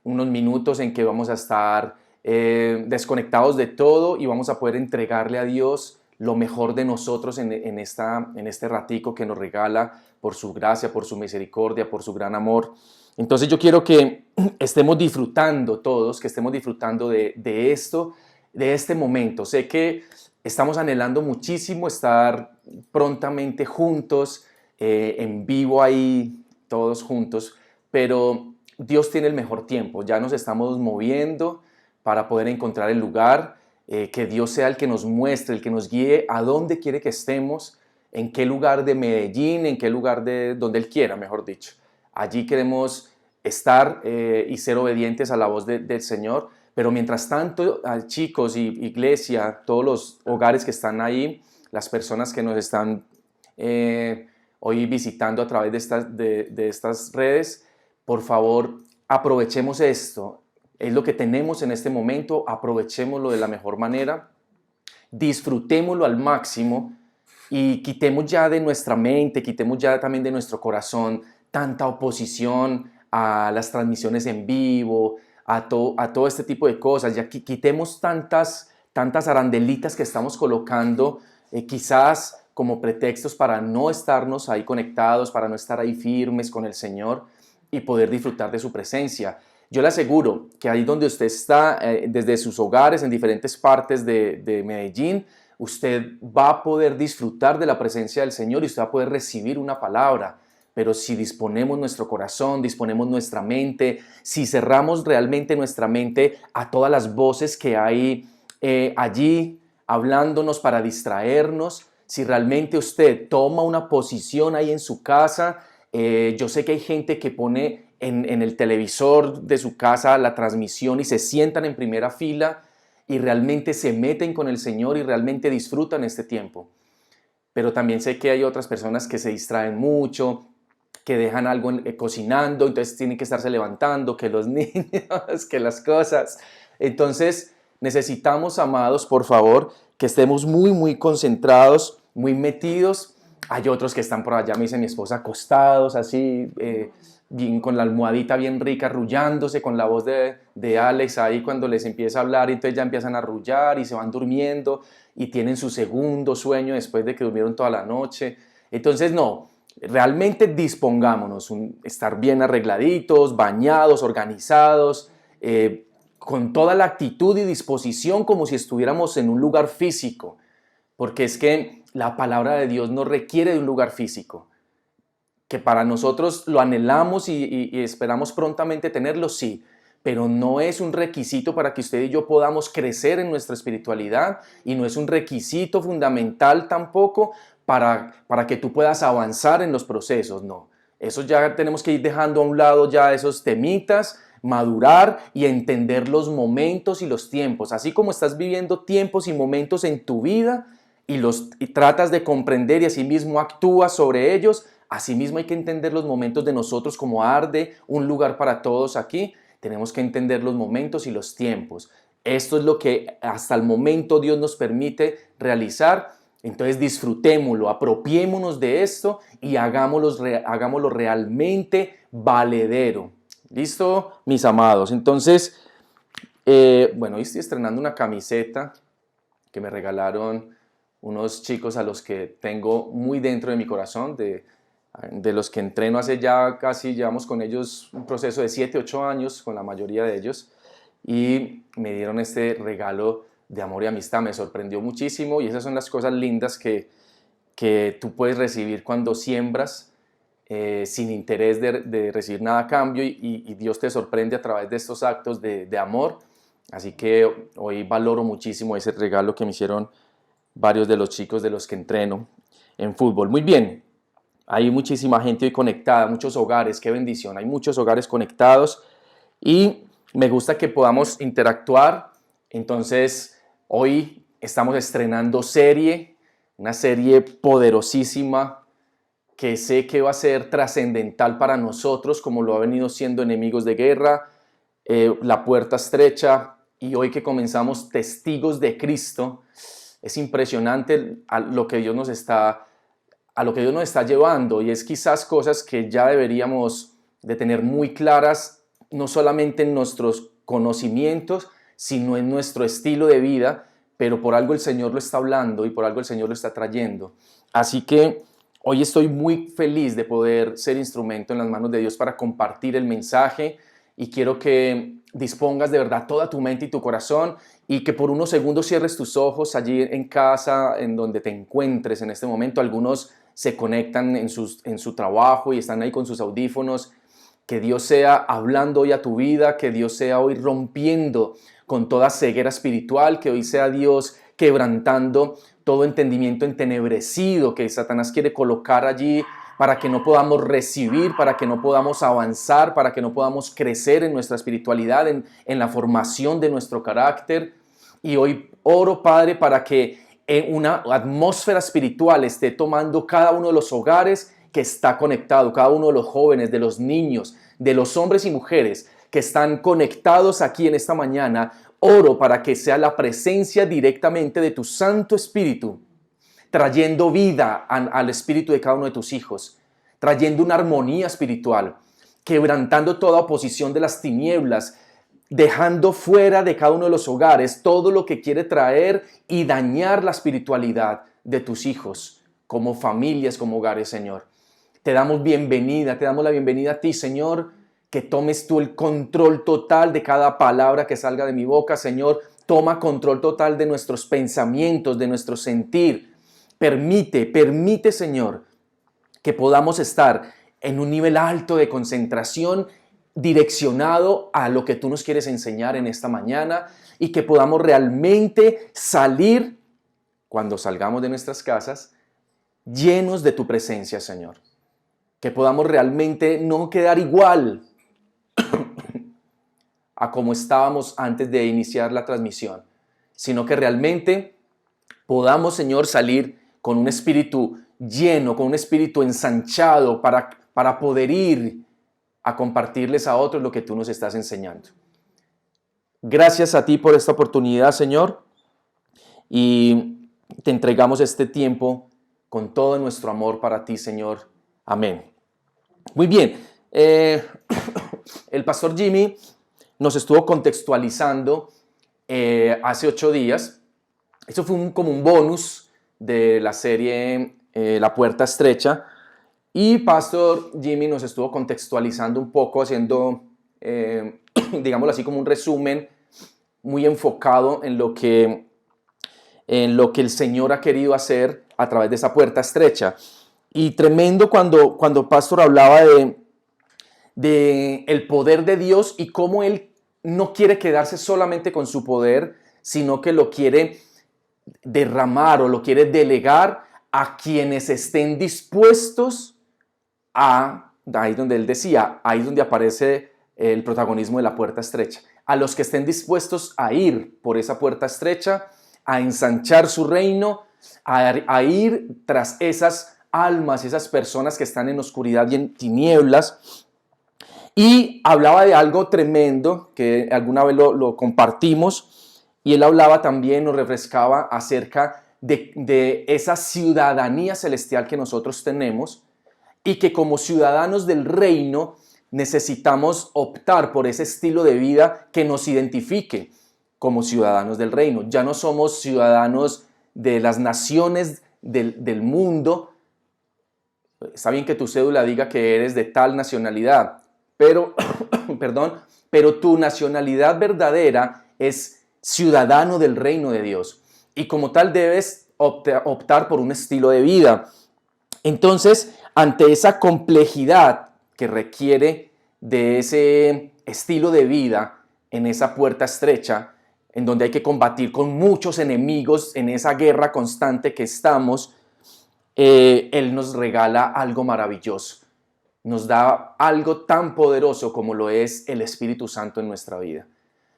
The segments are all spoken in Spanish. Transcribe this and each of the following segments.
unos minutos en que vamos a estar desconectados de todo y vamos a poder entregarle a Dios lo mejor de nosotros en este ratico que nos regala por su gracia, por su misericordia, por su gran amor. Entonces yo quiero que estemos disfrutando todos, que estemos disfrutando de esto, de este momento. Sé que estamos anhelando muchísimo estar prontamente juntos, en vivo ahí, todos juntos, pero Dios tiene el mejor tiempo. Ya nos estamos moviendo para poder encontrar el lugar, que Dios sea el que nos muestre, el que nos guíe a dónde quiere que estemos, en qué lugar de Medellín, en qué lugar de donde Él quiera, mejor dicho. Allí queremos estar y ser obedientes a la voz del Señor, pero mientras tanto, chicos y iglesia, todos los hogares que están ahí, las personas que nos están hoy visitando a través de estas redes, por favor, aprovechemos esto. Es lo que tenemos en este momento, aprovechémoslo de la mejor manera, disfrutémoslo al máximo y quitemos ya de nuestra mente, quitemos ya también de nuestro corazón tanta oposición a las transmisiones en vivo, a todo este tipo de cosas. Ya quitemos tantas arandelitas que estamos colocando, quizás como pretextos para no estarnos ahí conectados, para no estar ahí firmes con el Señor y poder disfrutar de su presencia. Yo le aseguro que ahí donde usted está, desde sus hogares en diferentes partes de Medellín, usted va a poder disfrutar de la presencia del Señor y usted va a poder recibir una palabra. Pero si disponemos nuestro corazón, disponemos nuestra mente, si cerramos realmente nuestra mente a todas las voces que hay allí hablándonos para distraernos, si realmente usted toma una posición ahí en su casa, yo sé que hay gente que pone en el televisor de su casa la transmisión y se sientan en primera fila y realmente se meten con el Señor y realmente disfrutan este tiempo. Pero también sé que hay otras personas que se distraen mucho, que dejan algo cocinando, entonces tienen que estarse levantando, que los niños, que las cosas. Entonces necesitamos, amados, por favor, que estemos muy concentrados, muy metidos. Hay otros que están por allá, me dice mi esposa, acostados, así, bien, con la almohadita bien rica, arrullándose con la voz de Alex ahí cuando les empieza a hablar, y entonces ya empiezan a arrullar y se van durmiendo y tienen su segundo sueño después de que durmieron toda la noche. Entonces no, realmente dispongámonos, estar bien arregladitos, bañados, organizados, con toda la actitud y disposición como si estuviéramos en un lugar físico, porque es que la palabra de Dios no requiere de un lugar físico, que para nosotros lo anhelamos y esperamos prontamente tenerlo, sí, pero no es un requisito para que usted y yo podamos crecer en nuestra espiritualidad y no es un requisito fundamental tampoco para que tú puedas avanzar en los procesos, no. Eso ya tenemos que ir dejando a un lado ya esos temitas, madurar y entender los momentos y los tiempos. Así como estás viviendo tiempos y momentos en tu vida y tratas de comprender y asimismo actúas sobre ellos, asimismo hay que entender los momentos de nosotros como arde un lugar para todos aquí. Tenemos que entender los momentos y los tiempos. Esto es lo que hasta el momento Dios nos permite realizar. Entonces disfrutémoslo, apropiémonos de esto y hagámoslo realmente valedero. ¿Listo, mis amados? Entonces, bueno, hoy estoy estrenando una camiseta que me regalaron unos chicos a los que tengo muy dentro de mi corazón, de los que entreno hace ya casi, llevamos con ellos un proceso de 7, 8 años, con la mayoría de ellos, y me dieron este regalo de amor y amistad. Me sorprendió muchísimo y esas son las cosas lindas que tú puedes recibir cuando siembras sin interés de recibir nada a cambio y Dios te sorprende a través de estos actos de amor. Así que hoy valoro muchísimo ese regalo que me hicieron varios de los chicos de los que entreno en fútbol. Muy bien, hay muchísima gente hoy conectada, muchos hogares, qué bendición, hay muchos hogares conectados y me gusta que podamos interactuar. Entonces, hoy estamos estrenando serie, una serie poderosísima que sé que va a ser trascendental para nosotros, como lo ha venido siendo Enemigos de Guerra, La Puerta Estrecha, y hoy que comenzamos Testigos de Cristo. Es impresionante a lo que Dios nos está llevando, y es quizás cosas que ya deberíamos de tener muy claras no solamente en nuestros conocimientos, sino en nuestro estilo de vida, pero por algo el Señor lo está hablando y por algo el Señor lo está trayendo. Así que hoy estoy muy feliz de poder ser instrumento en las manos de Dios para compartir el mensaje, y quiero que dispongas de verdad toda tu mente y tu corazón, y que por unos segundos cierres tus ojos allí en casa, en donde te encuentres en este momento. Algunos se conectan en su trabajo y están ahí con sus audífonos. Que Dios sea hablando hoy a tu vida, que Dios sea hoy rompiendo con toda ceguera espiritual, que hoy sea Dios quebrantando todo entendimiento entenebrecido que Satanás quiere colocar allí para que no podamos recibir, para que no podamos avanzar, para que no podamos crecer en nuestra espiritualidad, en la formación de nuestro carácter. Y hoy oro, Padre, para que una atmósfera espiritual esté tomando cada uno de los hogares que está conectado, cada uno de los jóvenes, de los niños, de los hombres y mujeres que están conectados aquí en esta mañana. Oro para que sea la presencia directamente de tu Santo Espíritu, trayendo vida al espíritu de cada uno de tus hijos, trayendo una armonía espiritual, quebrantando toda oposición de las tinieblas, dejando fuera de cada uno de los hogares todo lo que quiere traer y dañar la espiritualidad de tus hijos, como familias, como hogares, Señor. Te damos bienvenida, te damos la bienvenida a ti, Señor, que tomes tú el control total de cada palabra que salga de mi boca, Señor. Toma control total de nuestros pensamientos, de nuestro sentir. Permite, Señor, que podamos estar en un nivel alto de concentración, direccionado a lo que tú nos quieres enseñar en esta mañana, y que podamos realmente salir, cuando salgamos de nuestras casas, llenos de tu presencia, Señor. Que podamos realmente no quedar igual a como estábamos antes de iniciar la transmisión, sino que realmente podamos, Señor, salir con un espíritu lleno, con un espíritu ensanchado para poder ir a compartirles a otros lo que tú nos estás enseñando. Gracias a ti por esta oportunidad, Señor, y te entregamos este tiempo con todo nuestro amor para ti, Señor. Amén. Muy bien, el pastor Jimmy nos estuvo contextualizando hace 8 días. Eso fue como un bonus de la serie La Puerta Estrecha. Y pastor Jimmy nos estuvo contextualizando un poco, haciendo, digámoslo así, como un resumen muy enfocado en lo que el Señor ha querido hacer a través de esa puerta estrecha. Y tremendo cuando pastor hablaba de el poder de Dios y cómo Él no quiere quedarse solamente con su poder, sino que lo quiere derramar o lo quiere delegar a quienes estén dispuestos ahí donde él decía, ahí donde aparece el protagonismo de la puerta estrecha, a los que estén dispuestos a ir por esa puerta estrecha, a ensanchar su reino, a ir tras esas almas, esas personas que están en oscuridad y en tinieblas. Y hablaba de algo tremendo que alguna vez lo compartimos, y él hablaba también, nos refrescaba acerca de esa ciudadanía celestial que nosotros tenemos, y que como ciudadanos del reino necesitamos optar por ese estilo de vida que nos identifique como ciudadanos del reino. Ya no somos ciudadanos de las naciones del mundo. Está bien que tu cédula diga que eres de tal nacionalidad, pero, pero tu nacionalidad verdadera es ciudadano del reino de Dios. Y como tal debes optar por un estilo de vida. Entonces, ante esa complejidad que requiere de ese estilo de vida en esa puerta estrecha, en donde hay que combatir con muchos enemigos en esa guerra constante que estamos, Él nos regala algo maravilloso. Nos da algo tan poderoso como lo es el Espíritu Santo en nuestra vida.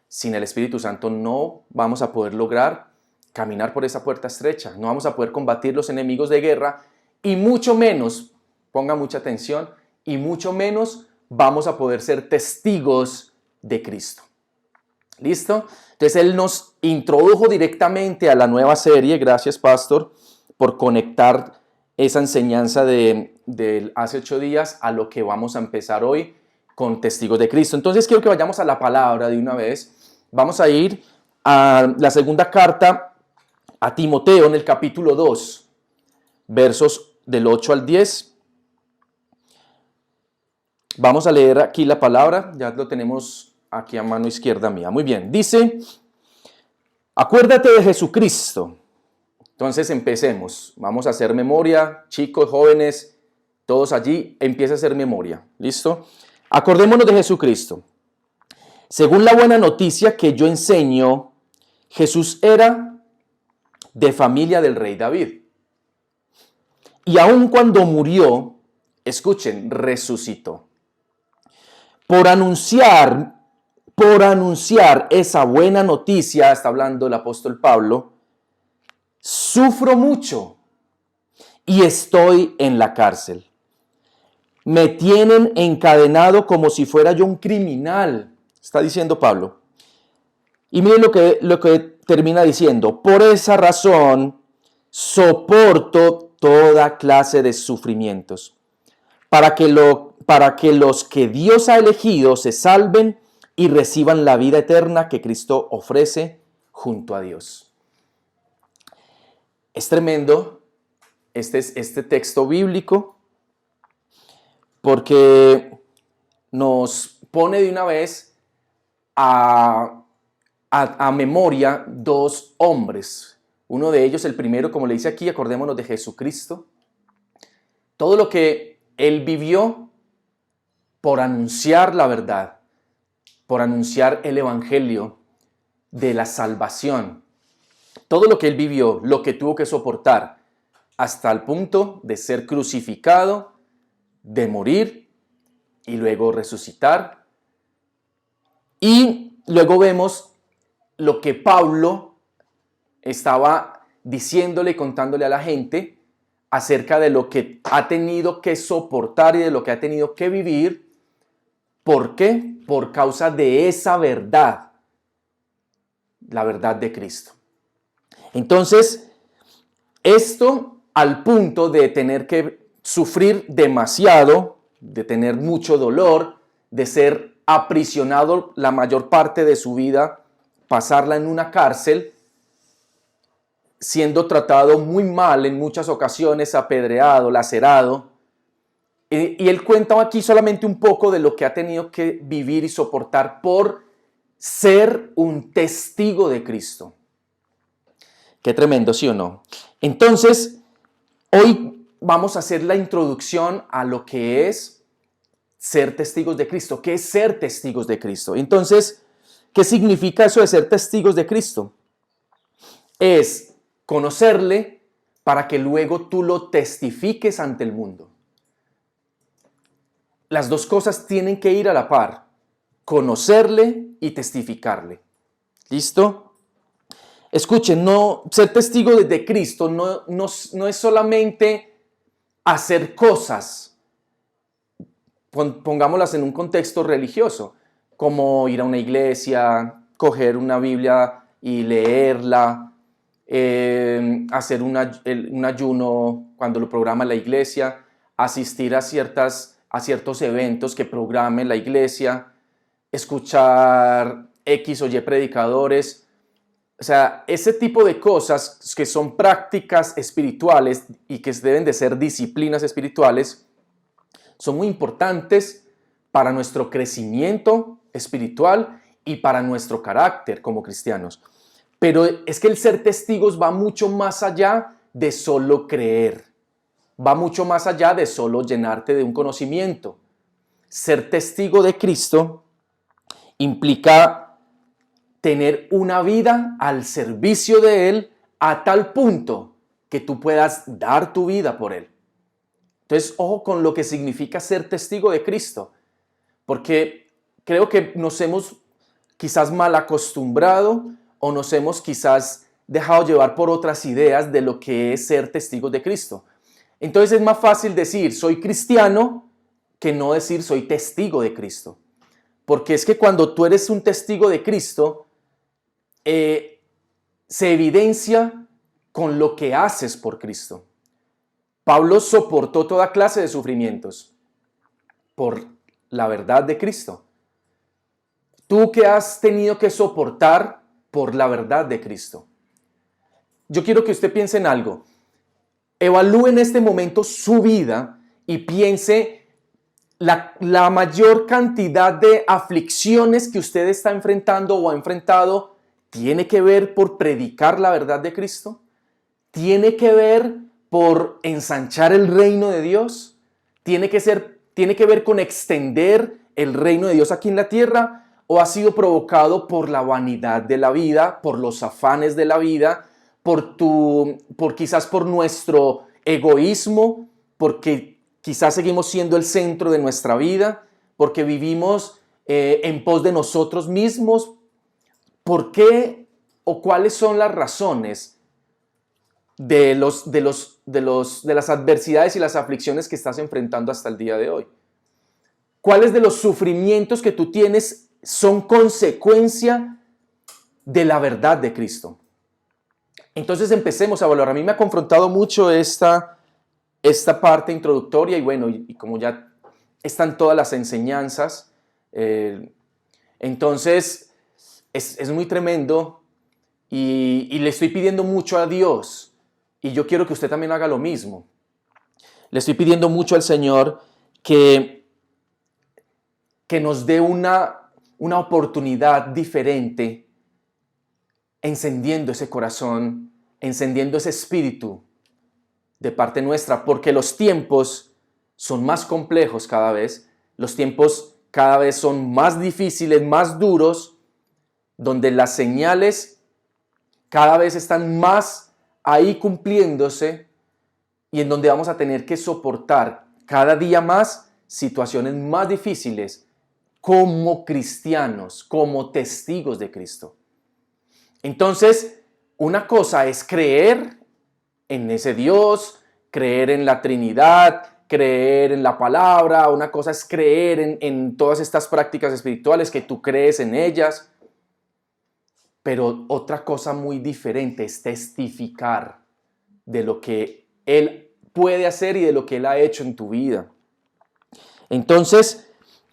Sin el Espíritu Santo no vamos a poder lograr caminar por esa puerta estrecha, no vamos a poder combatir los enemigos de guerra, y mucho menos, ponga mucha atención, y mucho menos vamos a poder ser testigos de Cristo. ¿Listo? Entonces Él nos introdujo directamente a la nueva serie. Gracias, pastor, por conectar esa enseñanza de hace 8 días a lo que vamos a empezar hoy, con testigos de Cristo. Entonces quiero que vayamos a la palabra de una vez. Vamos a ir a la segunda carta a Timoteo en el capítulo 2, versos del 8 al 10. Vamos a leer aquí la palabra, ya lo tenemos aquí a mano izquierda mía. Muy bien, dice, acuérdate de Jesucristo. Entonces empecemos, vamos a hacer memoria, chicos, jóvenes, todos allí, empieza a hacer memoria, ¿listo? Acordémonos de Jesucristo. Según la buena noticia que yo enseño, Jesús era de familia del rey David. Y aun cuando murió, escuchen, resucitó. Por anunciar esa buena noticia, está hablando el apóstol Pablo, sufro mucho y estoy en la cárcel. Me tienen encadenado como si fuera yo un criminal, está diciendo Pablo. Y miren lo que termina diciendo. Por esa razón soporto toda clase de sufrimientos, para que los que Dios ha elegido se salven y reciban la vida eterna que Cristo ofrece junto a Dios. Es tremendo este texto bíblico, porque nos pone de una vez a memoria dos hombres. Uno de ellos, el primero, como le dice aquí, acordémonos de Jesucristo. Todo lo que él vivió por anunciar la verdad, por anunciar el evangelio de la salvación. Todo lo que él vivió, lo que tuvo que soportar, hasta el punto de ser crucificado, de morir y luego resucitar. Y luego vemos lo que Pablo estaba diciéndole y contándole a la gente acerca de lo que ha tenido que soportar y de lo que ha tenido que vivir. ¿Por qué? Por causa de esa verdad, la verdad de Cristo. Entonces, esto al punto de tener que sufrir demasiado, de tener mucho dolor, de ser aprisionado la mayor parte de su vida, pasarla en una cárcel, siendo tratado muy mal en muchas ocasiones, apedreado, lacerado. Y él cuenta aquí solamente un poco de lo que ha tenido que vivir y soportar por ser un testigo de Cristo. Qué tremendo, ¿sí o no? Entonces, hoy vamos a hacer la introducción a lo que es ser testigos de Cristo. ¿Qué es ser testigos de Cristo? Entonces, ¿qué significa eso de ser testigos de Cristo? Es conocerle para que luego tú lo testifiques ante el mundo. Las dos cosas tienen que ir a la par. Conocerle y testificarle. ¿Listo? Escuchen, ser testigo de Cristo no es solamente hacer cosas, pongámoslas en un contexto religioso, como ir a una iglesia, coger una Biblia y leerla, hacer un ayuno cuando lo programa la iglesia, asistir a ciertos eventos que programe la iglesia, escuchar X o Y predicadores. O sea, ese tipo de cosas que son prácticas espirituales y que deben de ser disciplinas espirituales son muy importantes para nuestro crecimiento espiritual y para nuestro carácter como cristianos. Pero es que el ser testigos va mucho más allá de solo creer. Va mucho más allá de solo llenarte de un conocimiento. Ser testigo de Cristo implica tener una vida al servicio de Él a tal punto que tú puedas dar tu vida por Él. Entonces, ojo con lo que significa ser testigo de Cristo, porque creo que nos hemos quizás mal acostumbrado o nos hemos quizás dejado llevar por otras ideas de lo que es ser testigos de Cristo. Entonces es más fácil decir soy cristiano que no decir soy testigo de Cristo. Porque es que cuando tú eres un testigo de Cristo, se evidencia con lo que haces por Cristo. Pablo soportó toda clase de sufrimientos por la verdad de Cristo. Tú que has tenido que soportar por la verdad de Cristo. Yo quiero que usted piense en algo. Evalúe en este momento su vida y piense la mayor cantidad de aflicciones que usted está enfrentando o ha enfrentado. ¿Tiene que ver por predicar la verdad de Cristo? ¿Tiene que ver por ensanchar el reino de Dios? ¿Tiene que ver con extender el reino de Dios aquí en la tierra? ¿O ha sido provocado por la vanidad de la vida, por los afanes de la vida, quizás por nuestro egoísmo, porque quizás seguimos siendo el centro de nuestra vida, porque vivimos en pos de nosotros mismos? ¿Por qué o cuáles son las razones de las adversidades y las aflicciones que estás enfrentando hasta el día de hoy? ¿Cuáles de los sufrimientos que tú tienes son consecuencia de la verdad de Cristo? Entonces empecemos a evaluar. A mí me ha confrontado mucho esta parte introductoria y bueno, y como ya están todas las enseñanzas, entonces es muy tremendo y le estoy pidiendo mucho a Dios y yo quiero que usted también haga lo mismo. Le estoy pidiendo mucho al Señor que nos dé una oportunidad diferente, encendiendo ese corazón, encendiendo ese espíritu de parte nuestra, porque los tiempos son más complejos cada vez, los tiempos cada vez son más difíciles, más duros, donde las señales cada vez están más ahí cumpliéndose y en donde vamos a tener que soportar cada día más situaciones más difíciles como cristianos, como testigos de Cristo. Entonces, una cosa es creer en ese Dios, creer en la Trinidad, creer en la palabra. Una cosa es creer en todas estas prácticas espirituales, que tú crees en ellas. Pero otra cosa muy diferente es testificar de lo que Él puede hacer y de lo que Él ha hecho en tu vida. Entonces,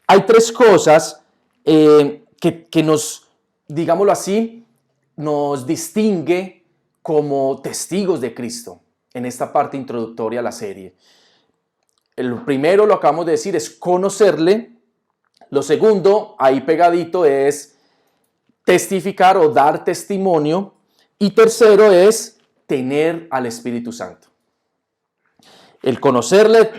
hay tres cosas que nos, digámoslo así, nos distingue como testigos de Cristo en esta parte introductoria a la serie. El primero, lo acabamos de decir, es conocerle. Lo segundo, ahí pegadito, es testificar o dar testimonio. Y tercero es tener al Espíritu Santo. El conocerle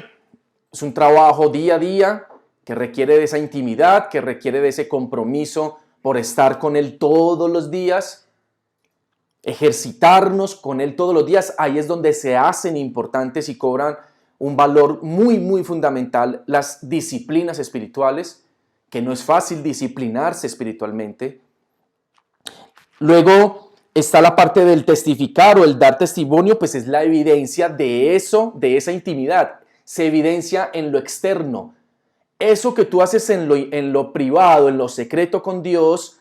es un trabajo día a día que requiere de esa intimidad, que requiere de ese compromiso por estar con Él todos los días, ejercitarnos con Él todos los días. Ahí es donde se hacen importantes y cobran un valor muy, muy fundamental las disciplinas espirituales, que no es fácil disciplinarse espiritualmente. Luego está la parte del testificar o el dar testimonio, pues es la evidencia de eso, de esa intimidad. Se evidencia en lo externo. Eso que tú haces en lo privado, en lo secreto con Dios,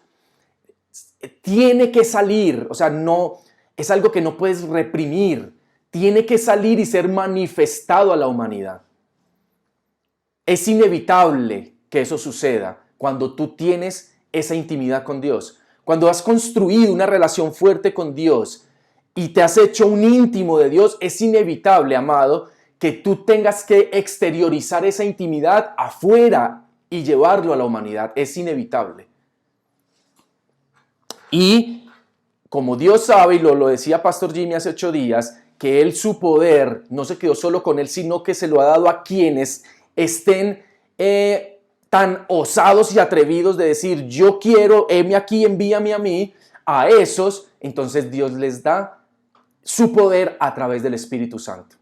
tiene que salir. O sea, no es algo que no puedes reprimir. Tiene que salir y ser manifestado a la humanidad. Es inevitable que eso suceda cuando tú tienes esa intimidad con Dios. Cuando has construido una relación fuerte con Dios y te has hecho un íntimo de Dios, es inevitable, amado, que tú tengas que exteriorizar esa intimidad afuera y llevarlo a la humanidad. Es inevitable. Y como Dios sabe, y lo decía Pastor Jimmy hace 8 días, que Él, su poder, no se quedó solo con Él, sino que se lo ha dado a quienes estén tan osados y atrevidos de decir, yo quiero, heme aquí, envíame a mí. A esos, entonces Dios les da su poder a través del Espíritu Santo.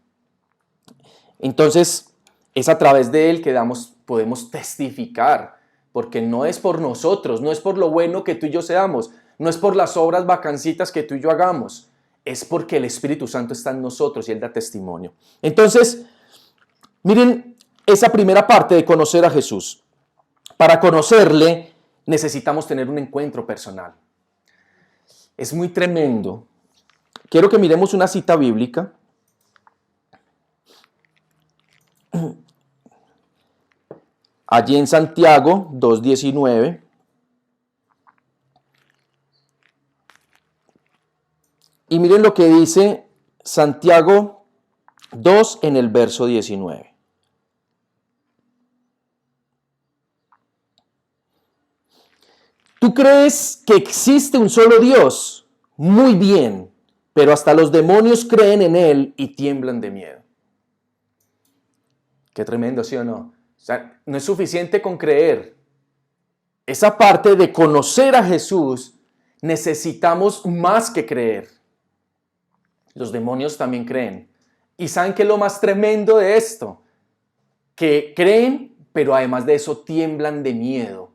Entonces, es a través de Él que podemos testificar, porque no es por nosotros, no es por lo bueno que tú y yo seamos, no es por las obras bacancitas que tú y yo hagamos, es porque el Espíritu Santo está en nosotros y Él da testimonio. Entonces, miren esa primera parte de conocer a Jesús. Para conocerle necesitamos tener un encuentro personal. Es muy tremendo. Quiero que miremos una cita bíblica. allí en Santiago 2:19. Y miren lo que dice Santiago 2 en el verso 19. ¿Tú crees que existe un solo Dios? Muy bien, pero hasta los demonios creen en Él y tiemblan de miedo. Qué tremendo, ¿sí o no? O sea, no es suficiente con creer. Esa parte de conocer a Jesús, necesitamos más que creer. Los demonios también creen. ¿Y saben qué es lo más tremendo de esto? Que creen, pero además de eso tiemblan de miedo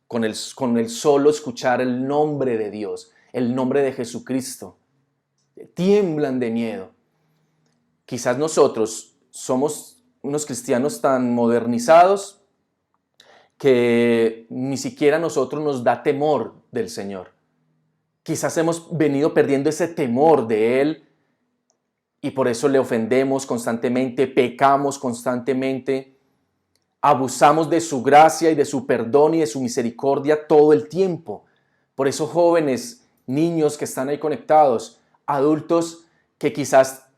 con el solo escuchar el nombre de Dios, el nombre de Jesucristo. Tiemblan de miedo. Quizás nosotros somos unos cristianos tan modernizados que ni siquiera a nosotros nos da temor del Señor. Quizás hemos venido perdiendo ese temor de Él y por eso le ofendemos constantemente, pecamos constantemente, abusamos de su gracia y de su perdón y de su misericordia todo el tiempo. Por eso jóvenes, niños que están ahí conectados, adultos que quizás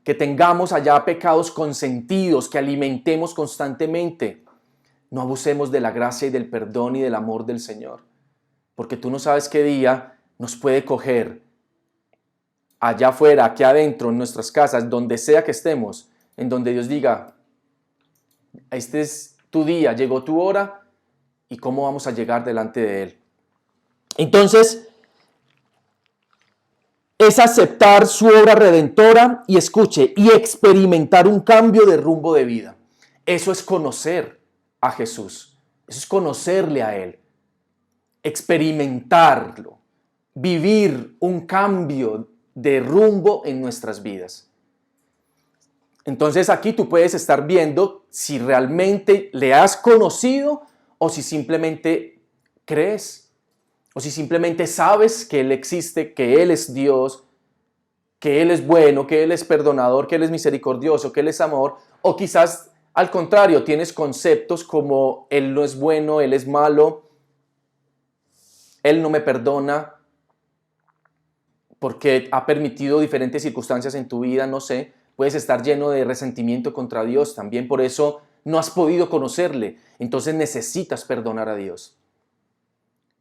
que tengamos allá pecados consentidos, que alimentemos constantemente, no abusemos de la gracia y del perdón y del amor del Señor, porque tú no sabes qué día nos puede coger allá afuera, aquí adentro, en nuestras casas, donde sea que estemos, en donde Dios diga, este es tu día, llegó tu hora, y cómo vamos a llegar delante de Él. Entonces, es aceptar su obra redentora y escuche, y experimentar un cambio de rumbo de vida. Eso es conocer a Jesús, eso es conocerle a Él, experimentarlo, vivir un cambio de rumbo en nuestras vidas. Entonces aquí tú puedes estar viendo si realmente le has conocido o si simplemente crees, o si simplemente sabes que Él existe, que Él es Dios, que Él es bueno, que Él es perdonador, que Él es misericordioso, que Él es amor, o quizás al contrario, tienes conceptos como Él no es bueno, Él es malo, Él no me perdona porque ha permitido diferentes circunstancias en tu vida, no sé, puedes estar lleno de resentimiento contra Dios, también por eso no has podido conocerle, entonces necesitas perdonar a Dios.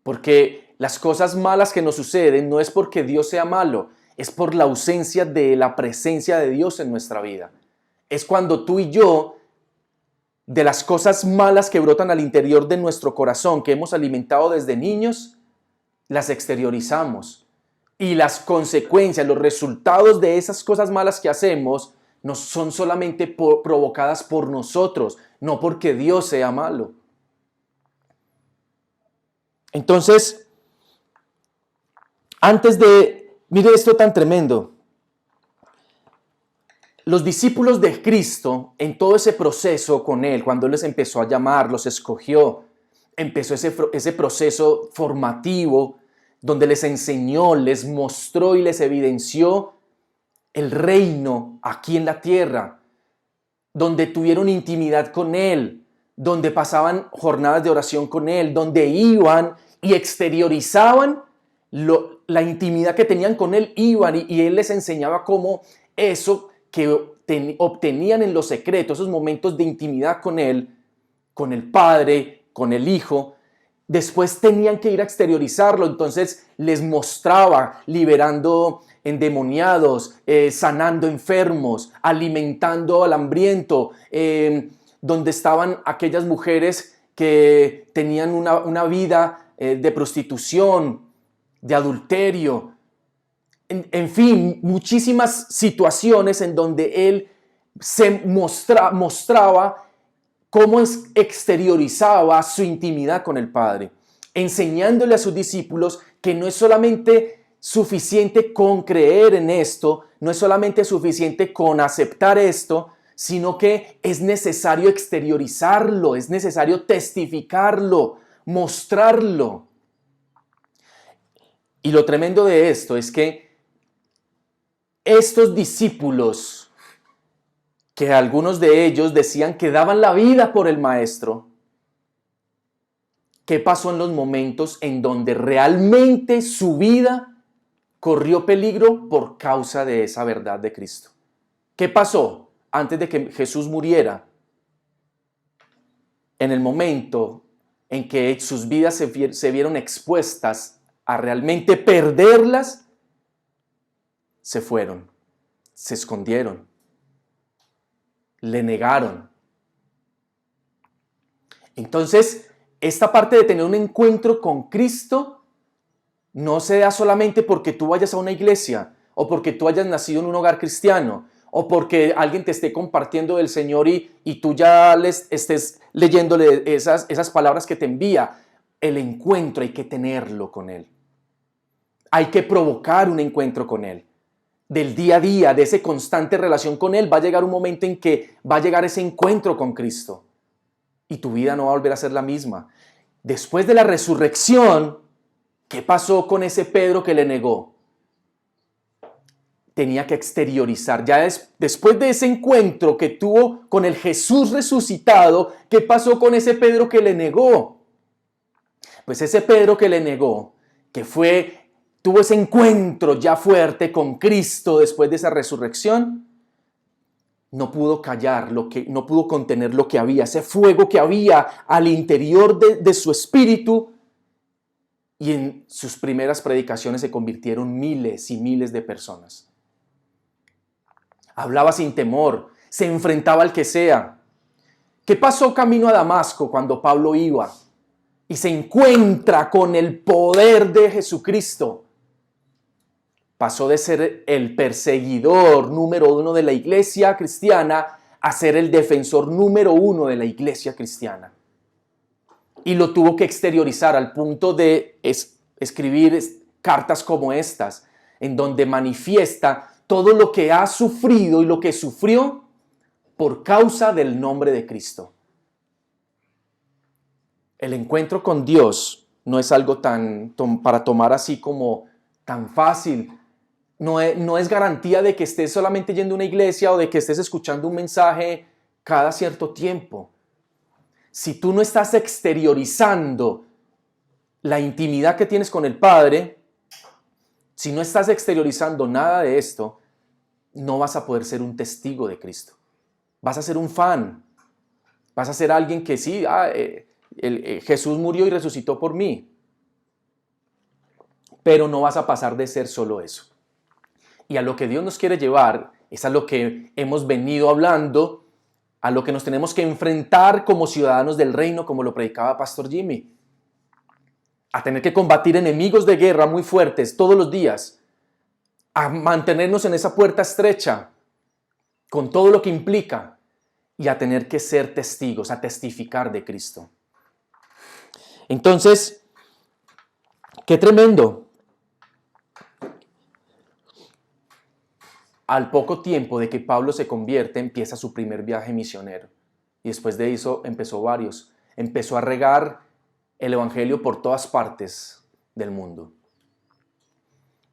Porque las cosas malas que nos suceden no es porque Dios sea malo, es por la ausencia de la presencia de Dios en nuestra vida. Es cuando tú y yo, de las cosas malas que brotan al interior de nuestro corazón, que hemos alimentado desde niños, las exteriorizamos. Y las consecuencias, los resultados de esas cosas malas que hacemos, no son solamente provocadas por nosotros, no porque Dios sea malo. Entonces, mire esto tan tremendo. Los discípulos de Cristo, en todo ese proceso con Él, cuando Él les empezó a llamar, los escogió, empezó ese proceso formativo, donde les enseñó, les mostró y les evidenció el reino aquí en la tierra, donde tuvieron intimidad con Él, donde pasaban jornadas de oración con Él, donde iban y exteriorizaban la intimidad que tenían con Él, iban y Él les enseñaba cómo eso que obtenían en los secretos, esos momentos de intimidad con Él, con el Padre, con el Hijo, después tenían que ir a exteriorizarlo, entonces les mostraba liberando endemoniados, sanando enfermos, alimentando al hambriento, donde estaban aquellas mujeres que tenían una vida de prostitución, de adulterio, en fin, muchísimas situaciones en donde Él se mostraba cómo exteriorizaba su intimidad con el Padre, enseñándole a sus discípulos que no es solamente suficiente con creer en esto, no es solamente suficiente con aceptar esto, sino que es necesario exteriorizarlo, es necesario testificarlo, mostrarlo. Y lo tremendo de esto es que estos discípulos que algunos de ellos decían que daban la vida por el maestro. ¿Qué pasó en los momentos en donde realmente su vida corrió peligro por causa de esa verdad de Cristo? ¿Qué pasó antes de que Jesús muriera? En el momento en que sus vidas se vieron expuestas a realmente perderlas, se fueron, se escondieron, le negaron. Entonces, esta parte de tener un encuentro con Cristo no se da solamente porque tú vayas a una iglesia o porque tú hayas nacido en un hogar cristiano o porque alguien te esté compartiendo del Señor y tú ya les estés leyéndole esas palabras que te envía. El encuentro hay que tenerlo con Él. Hay que provocar un encuentro con Él. Del día a día, de esa constante relación con Él, va a llegar un momento en que va a llegar ese encuentro con Cristo. Y tu vida no va a volver a ser la misma. Después de la resurrección, ¿qué pasó con ese Pedro que le negó? Tenía que exteriorizar. Ya después de ese encuentro que tuvo con el Jesús resucitado, ¿qué pasó con ese Pedro que le negó? Pues ese Pedro que le negó, tuvo ese encuentro ya fuerte con Cristo después de esa resurrección, no pudo callar no pudo contener lo que había, ese fuego que había al interior de su espíritu, y en sus primeras predicaciones se convirtieron miles y miles de personas. Hablaba sin temor, se enfrentaba al que sea. ¿Qué pasó camino a Damasco cuando Pablo iba y se encuentra con el poder de Jesucristo? Pasó de ser el perseguidor número 1 de la iglesia cristiana a ser el defensor número 1 de la iglesia cristiana. Y lo tuvo que exteriorizar al punto de escribir cartas como estas, en donde manifiesta todo lo que ha sufrido y lo que sufrió por causa del nombre de Cristo. El encuentro con Dios no es algo para tomar así como tan fácil. No es garantía de que estés solamente yendo a una iglesia o de que estés escuchando un mensaje cada cierto tiempo. Si tú no estás exteriorizando la intimidad que tienes con el Padre, si no estás exteriorizando nada de esto, no vas a poder ser un testigo de Cristo. Vas a ser un fan. Vas a ser alguien que sí, Jesús murió y resucitó por mí. Pero no vas a pasar de ser solo eso. Y a lo que Dios nos quiere llevar es a lo que hemos venido hablando, a lo que nos tenemos que enfrentar como ciudadanos del reino, como lo predicaba Pastor Jimmy. A tener que combatir enemigos de guerra muy fuertes todos los días, a mantenernos en esa puerta estrecha, con todo lo que implica, y a tener que ser testigos, a testificar de Cristo. Entonces, qué tremendo. Al poco tiempo de que Pablo se convierte, empieza su primer viaje misionero. Y después de eso empezó varios. Empezó a regar el evangelio por todas partes del mundo.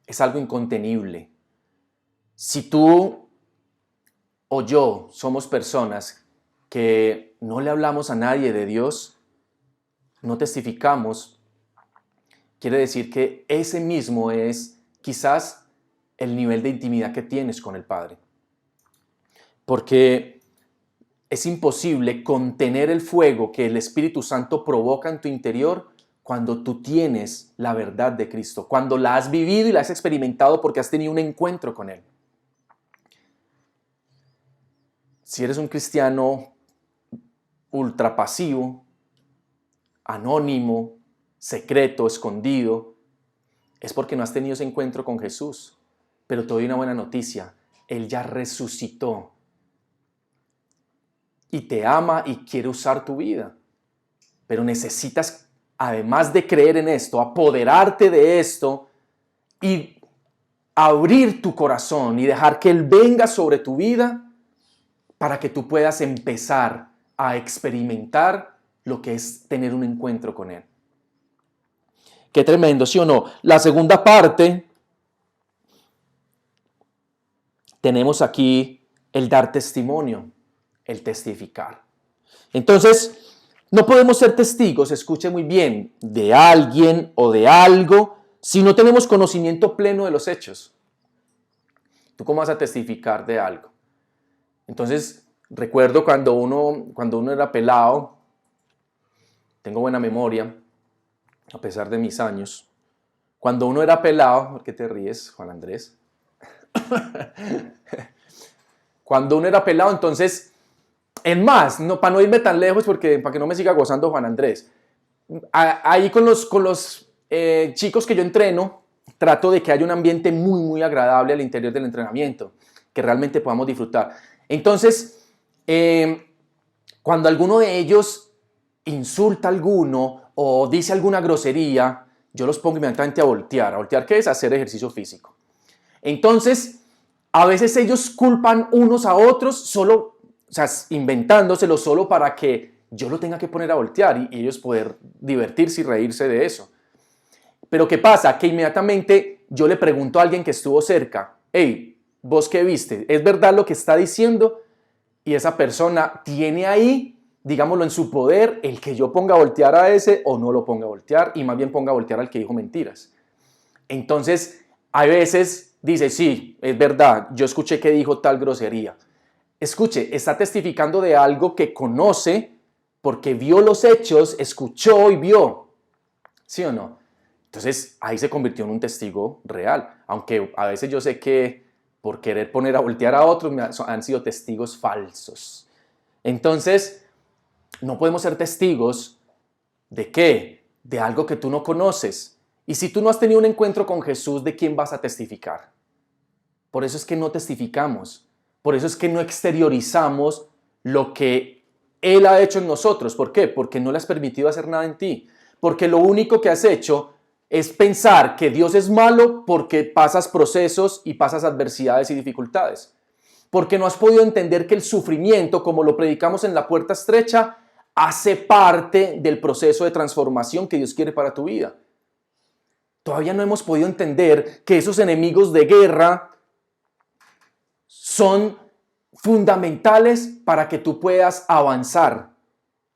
Es algo incontenible. Si tú o yo somos personas que no le hablamos a nadie de Dios, no testificamos, quiere decir que ese mismo es quizás el nivel de intimidad que tienes con el Padre. Porque es imposible contener el fuego que el Espíritu Santo provoca en tu interior cuando tú tienes la verdad de Cristo, cuando la has vivido y la has experimentado porque has tenido un encuentro con Él. Si eres un cristiano ultra pasivo, anónimo, secreto, escondido, es porque no has tenido ese encuentro con Jesús. Pero te doy una buena noticia, Él ya resucitó y te ama y quiere usar tu vida. Pero necesitas, además de creer en esto, apoderarte de esto y abrir tu corazón y dejar que Él venga sobre tu vida para que tú puedas empezar a experimentar lo que es tener un encuentro con Él. Qué tremendo, ¿sí o no? La segunda parte, tenemos aquí el dar testimonio, el testificar. Entonces, no podemos ser testigos, escuche muy bien, de alguien o de algo si no tenemos conocimiento pleno de los hechos. ¿Tú cómo vas a testificar de algo? Entonces, recuerdo cuando uno era pelado, tengo buena memoria, a pesar de mis años. Cuando uno era pelado, ¿por qué te ríes, Juan Andrés? Cuando uno era pelado, entonces, en más, no, para no irme tan lejos, porque para que no me siga gozando Juan Andrés, ahí con los chicos que yo entreno, trato de que haya un ambiente muy, muy agradable al interior del entrenamiento, que realmente podamos disfrutar. Entonces, cuando alguno de ellos insulta a alguno o dice alguna grosería, yo los pongo inmediatamente a voltear. ¿A voltear qué es? Hacer ejercicio físico. Entonces, a veces ellos culpan unos a otros solo, o sea, inventándoselo solo para que yo lo tenga que poner a voltear y ellos poder divertirse y reírse de eso. Pero ¿qué pasa? Que inmediatamente yo le pregunto a alguien que estuvo cerca, hey, ¿vos qué viste? ¿Es verdad lo que está diciendo? Y esa persona tiene ahí, digámoslo, en su poder el que yo ponga a voltear a ese o no lo ponga a voltear y más bien ponga a voltear al que dijo mentiras. Entonces, a veces dice, sí, es verdad, yo escuché que dijo tal grosería. Escuche, está testificando de algo que conoce porque vio los hechos, escuchó y vio. ¿Sí o no? Entonces, ahí se convirtió en un testigo real. Aunque a veces yo sé que por querer poner a voltear a otros han sido testigos falsos. Entonces, no podemos ser testigos ¿de qué? De algo que tú no conoces. Y si tú no has tenido un encuentro con Jesús, ¿de quién vas a testificar? Por eso es que no testificamos. Por eso es que no exteriorizamos lo que Él ha hecho en nosotros. ¿Por qué? Porque no le has permitido hacer nada en ti. Porque lo único que has hecho es pensar que Dios es malo porque pasas procesos y pasas adversidades y dificultades. Porque no has podido entender que el sufrimiento, como lo predicamos en la puerta estrecha, hace parte del proceso de transformación que Dios quiere para tu vida. Todavía no hemos podido entender que esos enemigos de guerra son fundamentales para que tú puedas avanzar,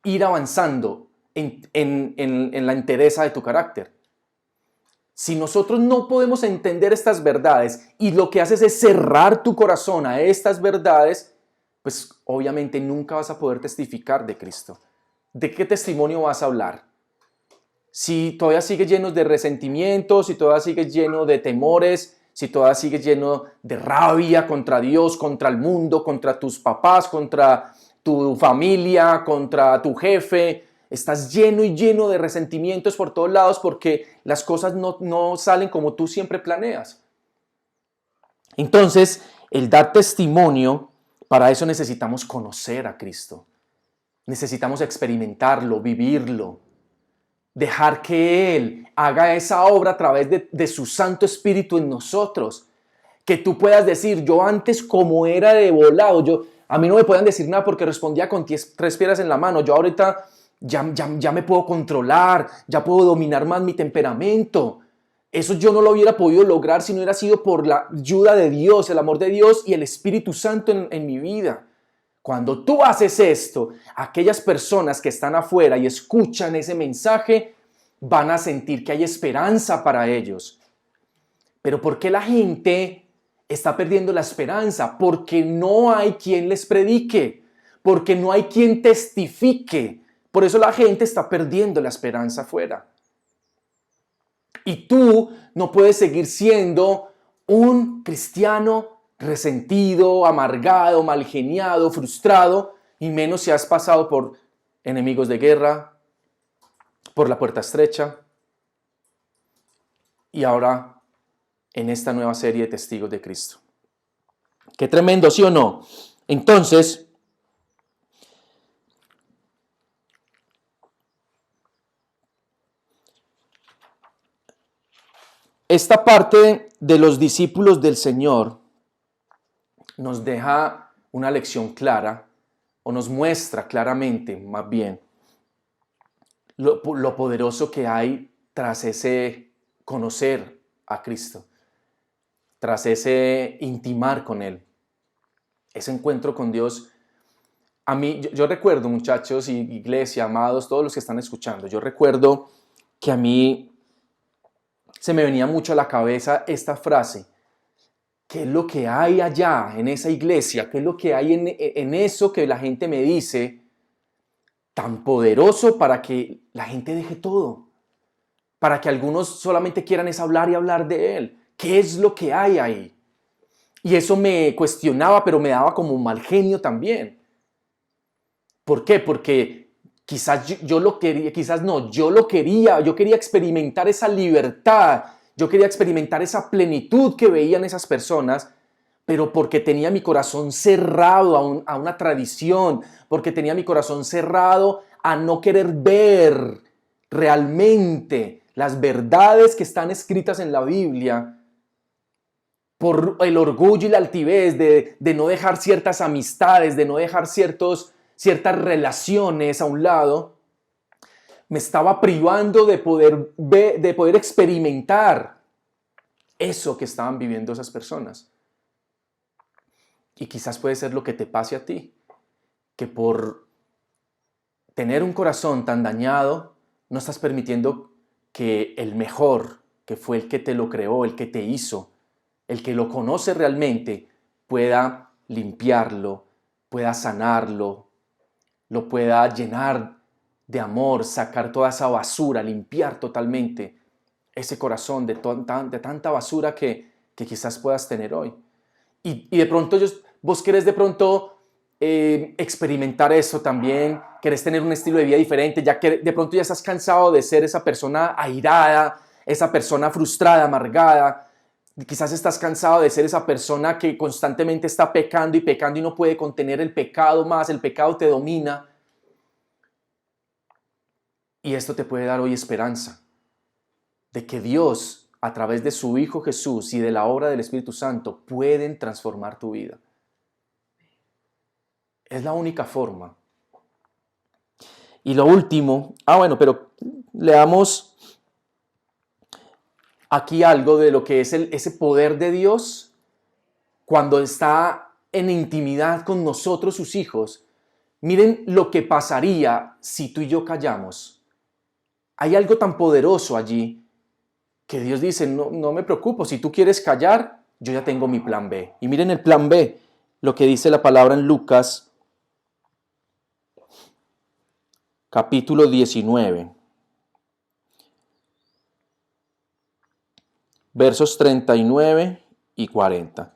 ir avanzando en la entereza de tu carácter. Si nosotros no podemos entender estas verdades y lo que haces es cerrar tu corazón a estas verdades, pues obviamente nunca vas a poder testificar de Cristo. ¿De qué testimonio vas a hablar? Si todavía sigues lleno de resentimientos, si todavía sigues lleno de temores, si todavía sigues lleno de rabia contra Dios, contra el mundo, contra tus papás, contra tu familia, contra tu jefe, estás lleno y lleno de resentimientos por todos lados porque las cosas no salen como tú siempre planeas. Entonces, el dar testimonio, para eso necesitamos conocer a Cristo. Necesitamos experimentarlo, vivirlo. Dejar que Él haga esa obra a través de su Santo Espíritu en nosotros. Que tú puedas decir, yo antes como era de volado, a mí no me podían decir nada porque respondía con tres piedras en la mano. Yo ahorita ya me puedo controlar, ya puedo dominar más mi temperamento. Eso yo no lo hubiera podido lograr si no hubiera sido por la ayuda de Dios, el amor de Dios y el Espíritu Santo en mi vida. Cuando tú haces esto, aquellas personas que están afuera y escuchan ese mensaje van a sentir que hay esperanza para ellos. Pero ¿por qué la gente está perdiendo la esperanza? Porque no hay quien les predique, porque no hay quien testifique. Por eso la gente está perdiendo la esperanza afuera. Y tú no puedes seguir siendo un cristiano resentido, amargado, malgeniado, frustrado, y menos si has pasado por enemigos de guerra, por la puerta estrecha, y ahora en esta nueva serie de testigos de Cristo. Qué tremendo, ¿sí o no? Entonces, esta parte de los discípulos del Señor nos deja una lección clara, o nos muestra claramente, más bien, lo poderoso que hay tras ese conocer a Cristo, tras ese intimar con Él. ese encuentro con Dios. A mí, yo recuerdo, muchachos y iglesia, amados, todos los que están escuchando, yo recuerdo que a mí se me venía mucho a la cabeza esta frase: ¿qué es lo que hay allá en esa iglesia? ¿Qué es lo que hay en eso que la gente me dice tan poderoso para que la gente deje todo? Para que algunos solamente quieran es hablar y hablar de Él. ¿Qué es lo que hay ahí? Y eso me cuestionaba, pero me daba como mal genio también. ¿Por qué? Porque quizás yo lo quería, quizás no, yo quería experimentar esa libertad, yo quería experimentar esa plenitud que veían esas personas, pero porque tenía mi corazón cerrado a una tradición, porque tenía mi corazón cerrado a no querer ver realmente las verdades que están escritas en la Biblia, por el orgullo y la altivez de no dejar ciertas amistades, de no dejar ciertas relaciones a un lado, me estaba privando de poder experimentar eso que estaban viviendo esas personas. Y quizás puede ser lo que te pase a ti, que por tener un corazón tan dañado, no estás permitiendo que el mejor, que fue el que te lo creó, el que te hizo, el que lo conoce realmente, pueda limpiarlo, pueda sanarlo, lo pueda llenar de amor, sacar toda esa basura, limpiar totalmente ese corazón de tanta basura que quizás puedas tener hoy. Y de pronto vos querés de pronto experimentar eso también, querés tener un estilo de vida diferente, ya que de pronto ya estás cansado de ser esa persona airada, esa persona frustrada, amargada. Quizás estás cansado de ser esa persona que constantemente está pecando y no puede contener el pecado más, el pecado te domina. Y esto te puede dar hoy esperanza de que Dios, a través de su Hijo Jesús y de la obra del Espíritu Santo, pueden transformar tu vida. Es la única forma. Y lo último, pero leamos aquí algo de lo que es ese poder de Dios cuando está en intimidad con nosotros, sus hijos. Miren lo que pasaría si tú y yo callamos. Hay algo tan poderoso allí que Dios dice: no me preocupo, si tú quieres callar, yo ya tengo mi plan B. Y miren el plan B, lo que dice la palabra en Lucas, capítulo 19, versos 39 y 40.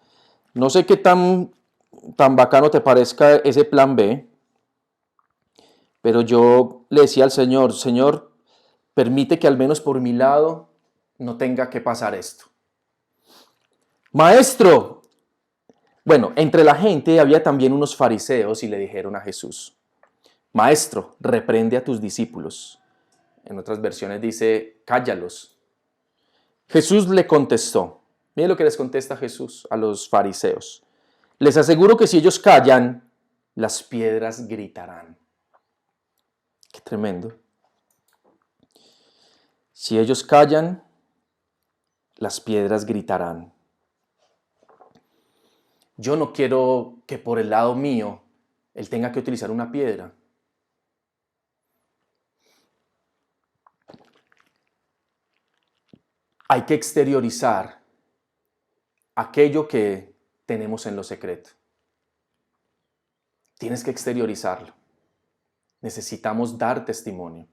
No sé qué tan bacano te parezca ese plan B, pero yo le decía al Señor: Señor, permite que al menos por mi lado no tenga que pasar esto. Maestro, entre la gente había también unos fariseos y le dijeron a Jesús: Maestro, reprende a tus discípulos. En otras versiones dice: cállalos. Jesús le contestó. Miren lo que les contesta Jesús a los fariseos: les aseguro que si ellos callan, las piedras gritarán. Qué tremendo. Si ellos callan, las piedras gritarán. Yo no quiero que por el lado mío él tenga que utilizar una piedra. Hay que exteriorizar aquello que tenemos en lo secreto. Tienes que exteriorizarlo. Necesitamos dar testimonio.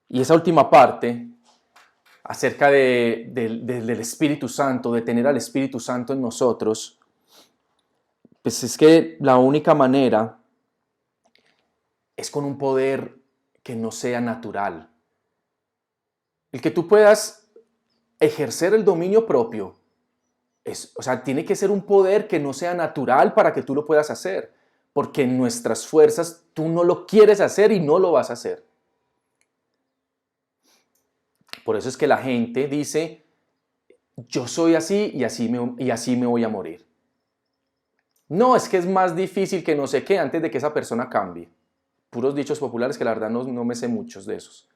Y esa última parte, acerca del Espíritu Santo, de tener al Espíritu Santo en nosotros, pues es que la única manera es con un poder que no sea natural. El que tú puedas ejercer el dominio propio, tiene que ser un poder que no sea natural para que tú lo puedas hacer, porque en nuestras fuerzas tú no lo quieres hacer y no lo vas a hacer. Por eso es que la gente dice: yo soy así y así me voy a morir. No, es que es más difícil que no sé qué antes de que esa persona cambie. Puros dichos populares que la verdad no me sé muchos de esos.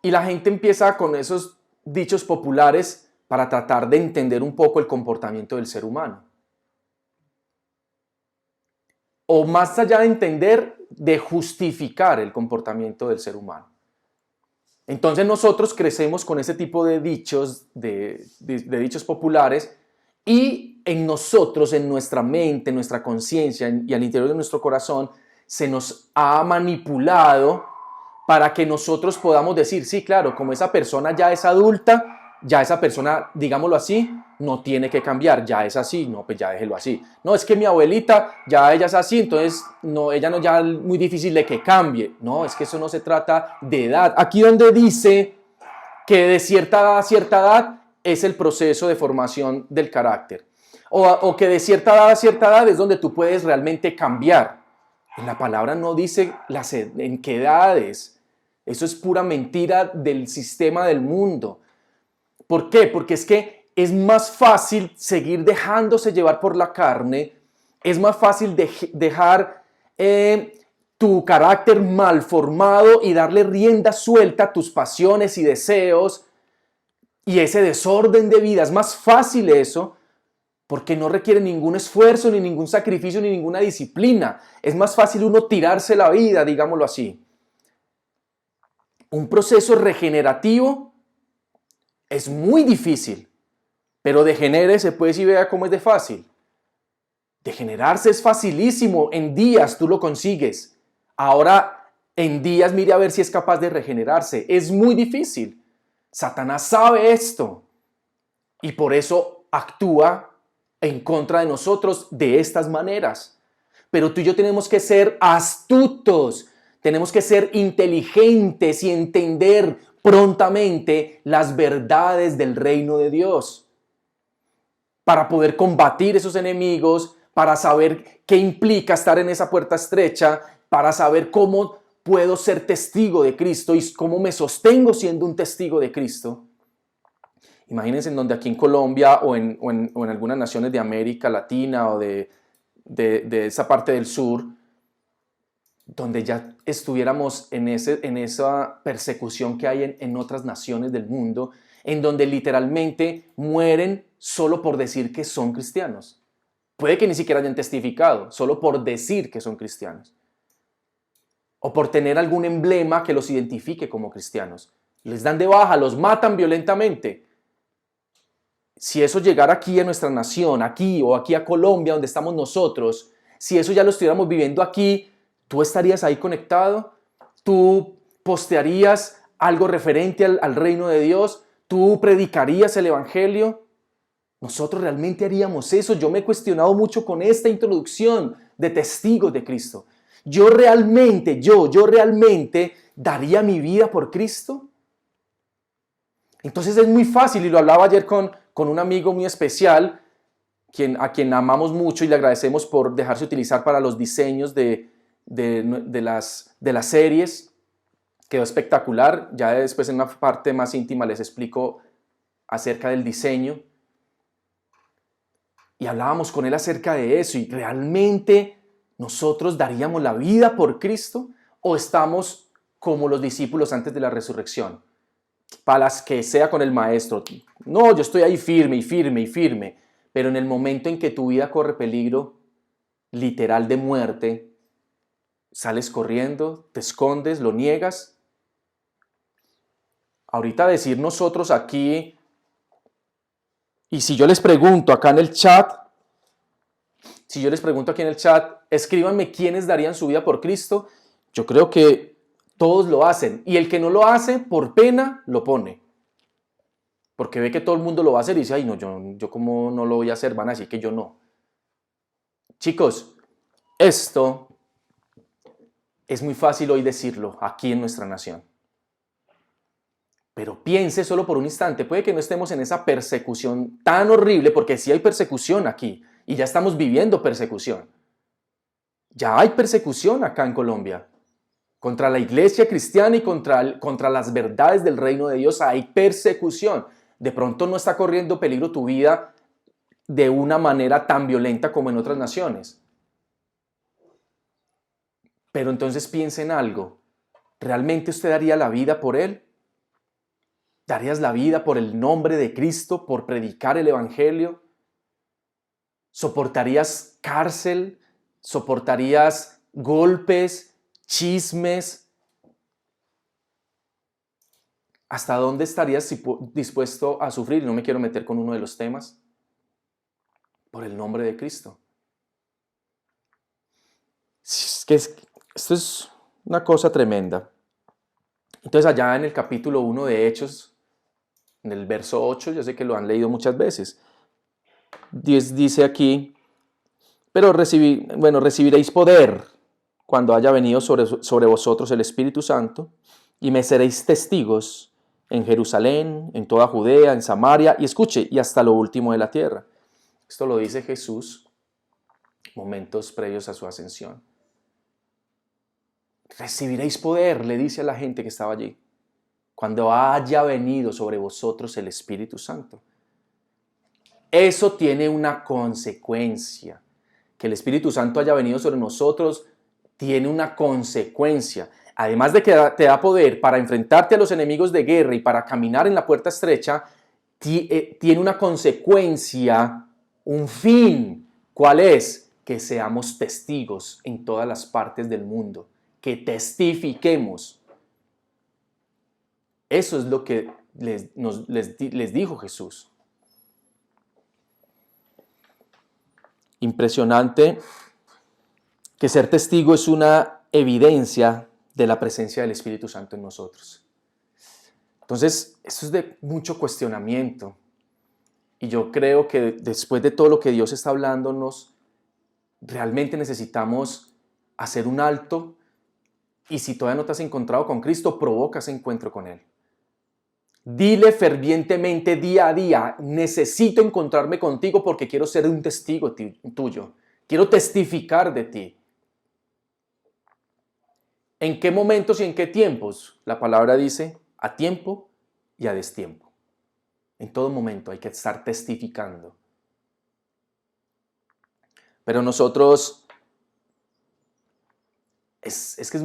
Y la gente empieza con esos dichos populares para tratar de entender un poco el comportamiento del ser humano. O más allá de entender, de justificar el comportamiento del ser humano. Entonces nosotros crecemos con ese tipo de dichos, de dichos populares, y en nosotros, en nuestra mente, en nuestra conciencia y al interior de nuestro corazón, se nos ha manipulado para que nosotros podamos decir, sí, claro, como esa persona ya es adulta, ya esa persona, digámoslo así, no tiene que cambiar, ya es así, no, pues ya déjelo así. No, es que mi abuelita, ya ella es así, entonces no, ella no, ya es muy difícil de que cambie. No, es que eso no se trata de edad. Aquí donde dice que de cierta edad a cierta edad es el proceso de formación del carácter. O que de cierta edad a cierta edad es donde tú puedes realmente cambiar. En la palabra no dice en qué edades. Eso es pura mentira del sistema del mundo. ¿Por qué? Porque es que es más fácil seguir dejándose llevar por la carne, es más fácil dejar tu carácter mal formado y darle rienda suelta a tus pasiones y deseos y ese desorden de vida. Es más fácil eso porque no requiere ningún esfuerzo, ni ningún sacrificio, ni ninguna disciplina. Es más fácil uno tirarse la vida, digámoslo así. Un proceso regenerativo es muy difícil, pero degenérese pues y vea cómo es de fácil. Degenerarse es facilísimo, en días tú lo consigues. Ahora, en días mire a ver si es capaz de regenerarse. Es muy difícil. Satanás sabe esto y por eso actúa en contra de nosotros de estas maneras. Pero tú y yo tenemos que ser astutos, tenemos que ser inteligentes y entender prontamente las verdades del reino de Dios para poder combatir esos enemigos, para saber qué implica estar en esa puerta estrecha, para saber cómo puedo ser testigo de Cristo y cómo me sostengo siendo un testigo de Cristo. Imagínense en donde aquí en Colombia o en algunas naciones de América Latina o de esa parte del sur, donde ya estuviéramos en esa persecución que hay en otras naciones del mundo, en donde literalmente mueren solo por decir que son cristianos. Puede que ni siquiera hayan testificado, solo por decir que son cristianos. O por tener algún emblema que los identifique como cristianos. Les dan de baja, los matan violentamente. Si eso llegara aquí a nuestra nación, aquí o aquí a Colombia, donde estamos nosotros, si eso ya lo estuviéramos viviendo aquí, ¿tú estarías ahí conectado? ¿Tú postearías algo referente al reino de Dios? ¿Tú predicarías el evangelio? Nosotros realmente haríamos eso. Yo me he cuestionado mucho con esta introducción de testigos de Cristo. Yo realmente daría mi vida por Cristo. Entonces es muy fácil, y lo hablaba ayer con un amigo muy especial, a quien amamos mucho y le agradecemos por dejarse utilizar para los diseños de las series. Quedó espectacular. Ya después en una parte más íntima les explico acerca del diseño. Y hablábamos con él acerca de eso, y realmente nosotros daríamos la vida por Cristo o estamos como los discípulos antes de la resurrección, para las que sea con el maestro. No, yo estoy ahí firme y firme y firme, pero en el momento en que tu vida corre peligro literal de muerte, sales corriendo, te escondes, lo niegas. Ahorita decir nosotros aquí, y si yo les pregunto acá en el chat, escríbanme quiénes darían su vida por Cristo, yo creo que todos lo hacen. Y el que no lo hace, por pena, lo pone. Porque ve que todo el mundo lo va a hacer y dice, ay no, yo como no lo voy a hacer, van a decir que yo no. Chicos, esto es muy fácil hoy decirlo aquí en nuestra nación. Pero piense solo por un instante, puede que no estemos en esa persecución tan horrible, porque sí hay persecución aquí, y ya estamos viviendo persecución. Ya hay persecución acá en Colombia. Contra la iglesia cristiana y contra las verdades del reino de Dios hay persecución. De pronto no está corriendo peligro tu vida de una manera tan violenta como en otras naciones. Pero entonces piense en algo. ¿Realmente usted daría la vida por él? ¿Darías la vida por el nombre de Cristo, por predicar el Evangelio? ¿Soportarías cárcel? ¿Soportarías golpes, chismes? ¿Hasta dónde estarías dispuesto a sufrir? No me quiero meter con uno de los temas. Por el nombre de Cristo. Esto es una cosa tremenda. Entonces allá en el capítulo 1 de Hechos, en el verso 8, yo sé que lo han leído muchas veces, dice aquí, pero recibiréis poder cuando haya venido sobre vosotros el Espíritu Santo, y me seréis testigos en Jerusalén, en toda Judea, en Samaria, y escuche, y hasta lo último de la tierra. Esto lo dice Jesús momentos previos a su ascensión. Recibiréis poder, le dice a la gente que estaba allí, cuando haya venido sobre vosotros el Espíritu Santo. Eso tiene una consecuencia. Que el Espíritu Santo haya venido sobre nosotros tiene una consecuencia. Además de que te da poder para enfrentarte a los enemigos de guerra y para caminar en la puerta estrecha, tiene una consecuencia, un fin. ¿Cuál es? Que seamos testigos en todas las partes del mundo, que testifiquemos. Eso es lo que les dijo Jesús. Impresionante que ser testigo es una evidencia de la presencia del Espíritu Santo en nosotros. Entonces, esto es de mucho cuestionamiento. Y yo creo que después de todo lo que Dios está hablándonos, realmente necesitamos hacer un alto. Y si todavía no te has encontrado con Cristo, provoca ese encuentro con Él. Dile fervientemente día a día, necesito encontrarme contigo porque quiero ser un testigo tuyo. Quiero testificar de ti. ¿En qué momentos y en qué tiempos? La palabra dice a tiempo y a destiempo. En todo momento hay que estar testificando. Pero nosotros, es que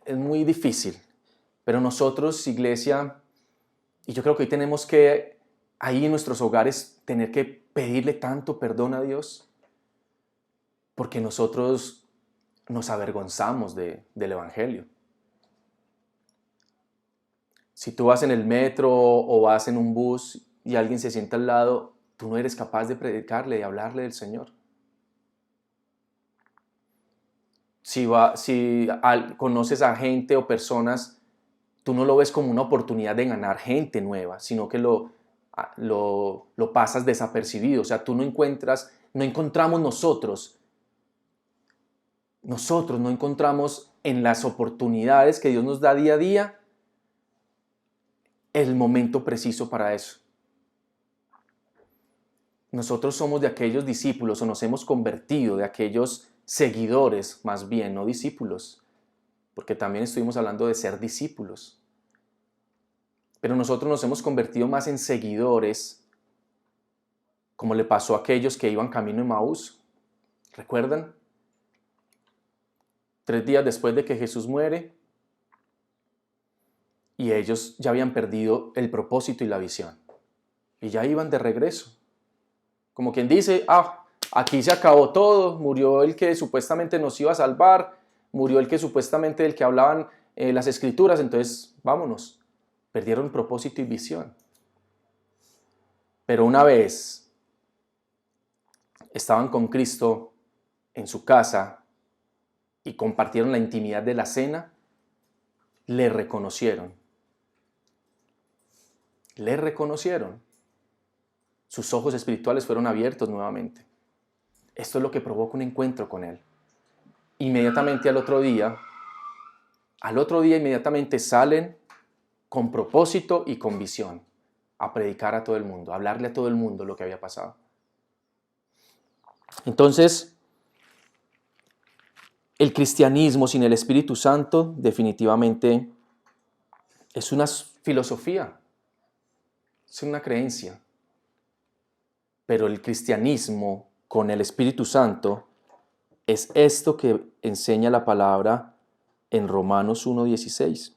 es muy difícil. Pero nosotros, iglesia, y yo creo que hoy tenemos que, ahí en nuestros hogares, tener que pedirle tanto perdón a Dios, porque nosotros nos avergonzamos del Evangelio. Si tú vas en el metro o vas en un bus y alguien se sienta al lado, tú no eres capaz de predicarle, de hablarle del Señor. Si conoces a gente o personas, tú no lo ves como una oportunidad de ganar gente nueva, sino que lo pasas desapercibido. O sea, no encontramos nosotros no encontramos en las oportunidades que Dios nos da día a día el momento preciso para eso. Nosotros somos de aquellos discípulos o nos hemos convertido de aquellos seguidores, más bien, no discípulos, porque también estuvimos hablando de ser discípulos. Pero nosotros nos hemos convertido más en seguidores, como le pasó a aquellos que iban camino a Emaús. ¿Recuerdan? 3 días después de que Jesús muere, y ellos ya habían perdido el propósito y la visión. Y ya iban de regreso. Como quien dice, aquí se acabó todo, murió el que supuestamente nos iba a salvar, murió el que supuestamente del que hablaban las escrituras, entonces vámonos. Perdieron propósito y visión. Pero una vez estaban con Cristo en su casa y compartieron la intimidad de la cena, le reconocieron. Le reconocieron. Sus ojos espirituales fueron abiertos nuevamente. Esto es lo que provoca un encuentro con Él. Inmediatamente al otro día inmediatamente salen con propósito y con visión a predicar a todo el mundo, a hablarle a todo el mundo lo que había pasado. Entonces, el cristianismo sin el Espíritu Santo definitivamente es una filosofía, es una creencia. Pero el cristianismo con el Espíritu Santo es esto que enseña la palabra en Romanos 1:16.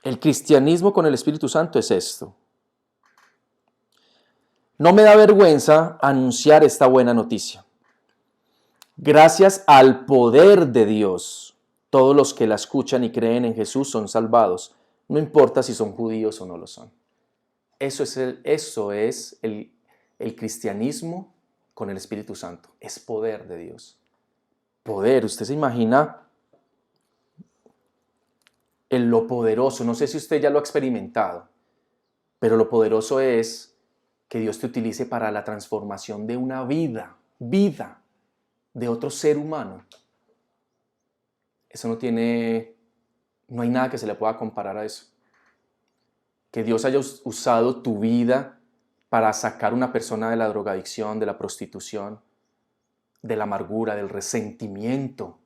El cristianismo con el Espíritu Santo es esto. No me da vergüenza anunciar esta buena noticia. Gracias al poder de Dios, todos los que la escuchan y creen en Jesús son salvados, no importa si son judíos o no lo son. Eso es el cristianismo con el Espíritu Santo, es poder de Dios. Poder, usted se imagina en lo poderoso, no sé si usted ya lo ha experimentado, pero lo poderoso es que Dios te utilice para la transformación de una vida de otro ser humano. Eso no hay nada que se le pueda comparar a eso. Que Dios haya usado tu vida para sacar a una persona de la drogadicción, de la prostitución, de la amargura, del resentimiento,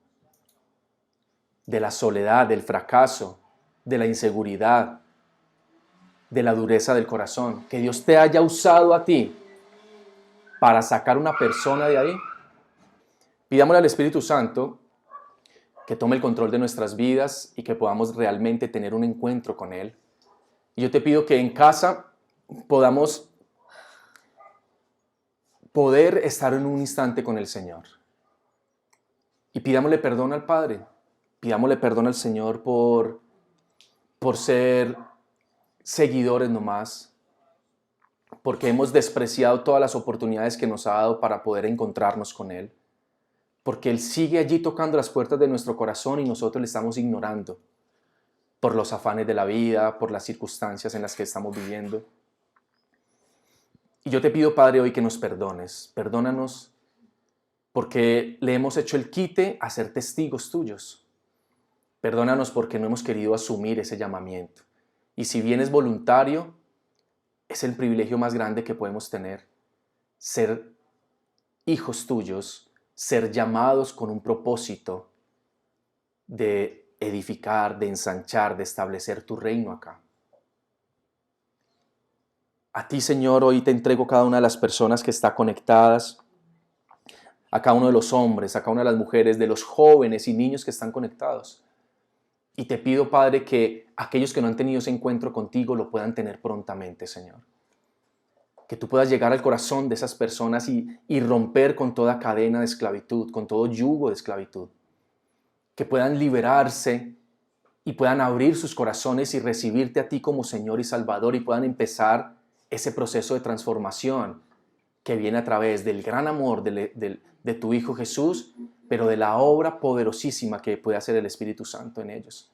de la soledad, del fracaso, de la inseguridad, de la dureza del corazón. Que Dios te haya usado a ti para sacar a una persona de ahí. Pidámosle al Espíritu Santo que tome el control de nuestras vidas y que podamos realmente tener un encuentro con Él. Y yo te pido que en casa podamos poder estar en un instante con el Señor. Y pidámosle perdón al Padre. Pidámosle perdón al Señor por ser seguidores nomás. Porque hemos despreciado todas las oportunidades que nos ha dado para poder encontrarnos con Él. Porque Él sigue allí tocando las puertas de nuestro corazón y nosotros le estamos ignorando por los afanes de la vida, por las circunstancias en las que estamos viviendo. Y yo te pido, Padre, hoy que nos perdones. Perdónanos porque le hemos hecho el quite a ser testigos tuyos. Perdónanos porque no hemos querido asumir ese llamamiento. Y si bien es voluntario, es el privilegio más grande que podemos tener. Ser hijos tuyos, ser llamados con un propósito de edificar, de ensanchar, de establecer tu reino acá. A ti, Señor, hoy te entrego cada una de las personas que están conectadas, a cada uno de los hombres, a cada una de las mujeres, de los jóvenes y niños que están conectados. Y te pido, Padre, que aquellos que no han tenido ese encuentro contigo lo puedan tener prontamente, Señor. Que tú puedas llegar al corazón de esas personas y romper con toda cadena de esclavitud, con todo yugo de esclavitud. Que puedan liberarse y puedan abrir sus corazones y recibirte a ti como Señor y Salvador y puedan empezar ese proceso de transformación que viene a través del gran amor de tu Hijo Jesús, pero de la obra poderosísima que puede hacer el Espíritu Santo en ellos.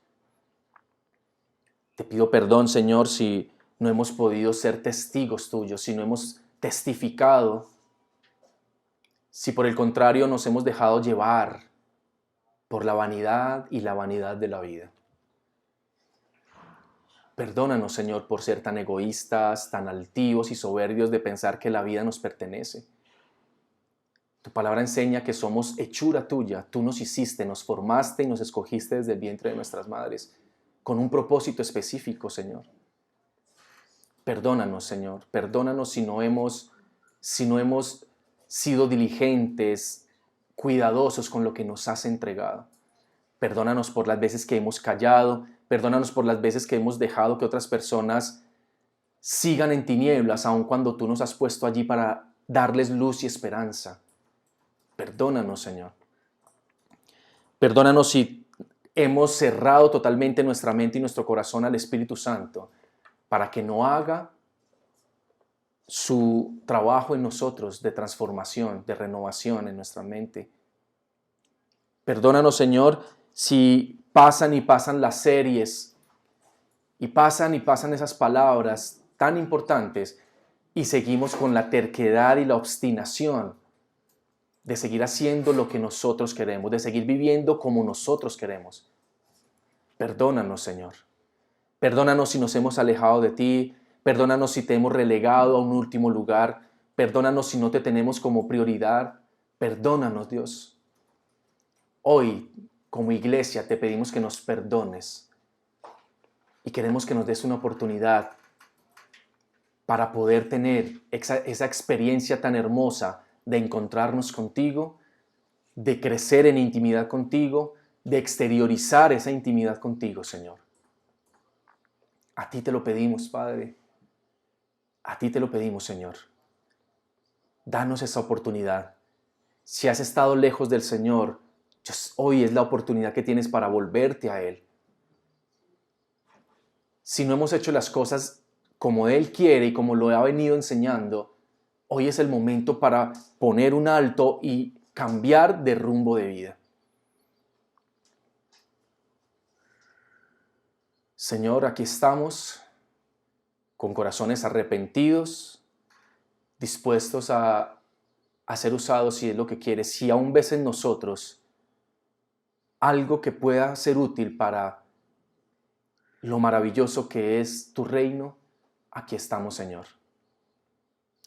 Te pido perdón, Señor, si no hemos podido ser testigos tuyos, si no hemos testificado, si por el contrario nos hemos dejado llevar por la vanidad y la vanidad de la vida. Perdónanos, Señor, por ser tan egoístas, tan altivos y soberbios de pensar que la vida nos pertenece. Tu palabra enseña que somos hechura tuya. Tú nos hiciste, nos formaste y nos escogiste desde el vientre de nuestras madres con un propósito específico, Señor. Perdónanos, Señor. Perdónanos si no hemos sido diligentes, cuidadosos con lo que nos has entregado. Perdónanos por las veces que hemos callado. Perdónanos por las veces que hemos dejado que otras personas sigan en tinieblas, aun cuando tú nos has puesto allí para darles luz y esperanza. Perdónanos, Señor. Perdónanos si hemos cerrado totalmente nuestra mente y nuestro corazón al Espíritu Santo para que no haga su trabajo en nosotros de transformación, de renovación en nuestra mente. Perdónanos, Señor, si pasan y pasan las series y pasan esas palabras tan importantes y seguimos con la terquedad y la obstinación de seguir haciendo lo que nosotros queremos, de seguir viviendo como nosotros queremos. Perdónanos, Señor. Perdónanos si nos hemos alejado de ti. Perdónanos si te hemos relegado a un último lugar. Perdónanos si no te tenemos como prioridad. Perdónanos, Dios. Hoy, como iglesia, te pedimos que nos perdones y queremos que nos des una oportunidad para poder tener esa experiencia tan hermosa de encontrarnos contigo, de crecer en intimidad contigo, de exteriorizar esa intimidad contigo, Señor. A ti te lo pedimos, Padre. A ti te lo pedimos, Señor. Danos esa oportunidad. Si has estado lejos del Señor, hoy es la oportunidad que tienes para volverte a Él. Si no hemos hecho las cosas como Él quiere y como lo ha venido enseñando, hoy es el momento para poner un alto y cambiar de rumbo de vida. Señor, aquí estamos con corazones arrepentidos, dispuestos a ser usados si es lo que quieres. Si aún ves en nosotros algo que pueda ser útil para lo maravilloso que es tu reino, aquí estamos, Señor.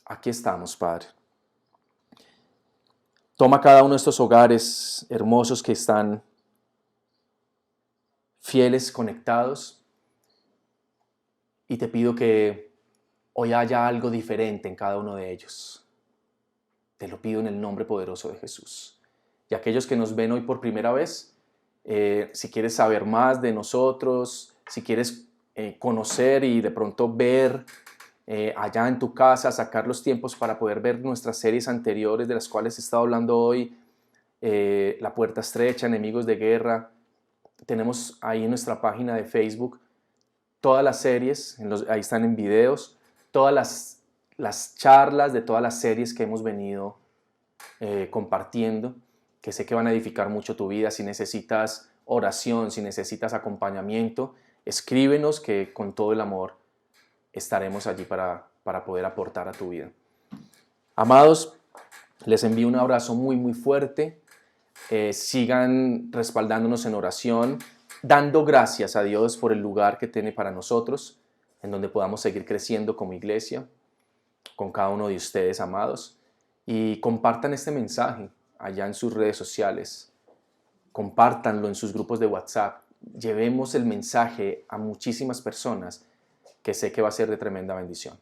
Aquí estamos, Padre. Toma cada uno de estos hogares hermosos que están fieles, conectados, y te pido que hoy haya algo diferente en cada uno de ellos. Te lo pido en el nombre poderoso de Jesús. Y aquellos que nos ven hoy por primera vez, si quieres saber más de nosotros, si quieres conocer y de pronto ver allá en tu casa, sacar los tiempos para poder ver nuestras series anteriores de las cuales he estado hablando hoy, La Puerta Estrecha, Enemigos de Guerra. Tenemos ahí en nuestra página de Facebook todas las series, ahí están en videos, todas las charlas de todas las series que hemos venido compartiendo, que sé que van a edificar mucho tu vida. Si necesitas oración, si necesitas acompañamiento, escríbenos, que con todo el amor estaremos allí para poder aportar a tu vida. Amados, les envío un abrazo muy, muy fuerte. Sigan respaldándonos en oración, dando gracias a Dios por el lugar que tiene para nosotros, en donde podamos seguir creciendo como iglesia, con cada uno de ustedes, amados. Y compartan este mensaje allá en sus redes sociales, compártanlo en sus grupos de WhatsApp. Llevemos el mensaje a muchísimas personas, que sé que va a ser de tremenda bendición.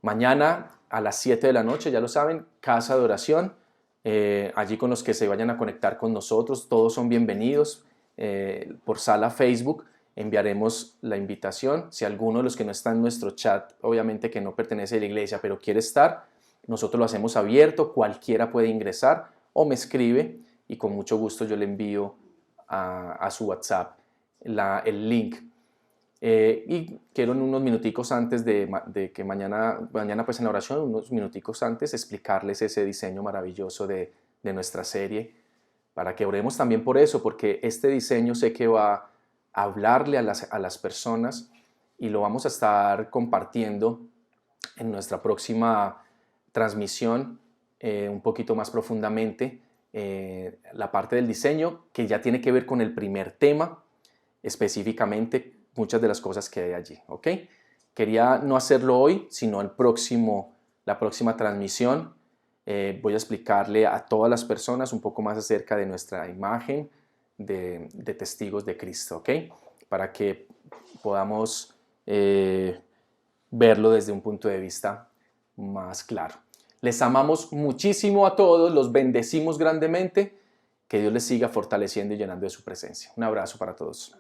Mañana a las 7 de la noche, ya lo saben, casa de oración. Allí con los que se vayan a conectar con nosotros, todos son bienvenidos. Por sala Facebook enviaremos la invitación. Si alguno de los que no está en nuestro chat, obviamente que no pertenece a la iglesia, pero quiere estar, nosotros lo hacemos abierto, cualquiera puede ingresar o me escribe y con mucho gusto yo le envío a su WhatsApp el link. Y quiero en unos minuticos antes de que mañana pues en la oración, unos minuticos antes, explicarles ese diseño maravilloso de nuestra serie, para que oremos también por eso, porque este diseño sé que va a hablarle a las personas y lo vamos a estar compartiendo en nuestra próxima transmisión un poquito más profundamente, la parte del diseño que ya tiene que ver con el primer tema, específicamente muchas de las cosas que hay allí, ¿ok? Quería no hacerlo hoy, sino la próxima transmisión. Voy a explicarle a todas las personas un poco más acerca de nuestra imagen de testigos de Cristo, ¿ok? Para que podamos verlo desde un punto de vista más claro. Les amamos muchísimo a todos, los bendecimos grandemente. Que Dios les siga fortaleciendo y llenando de su presencia. Un abrazo para todos.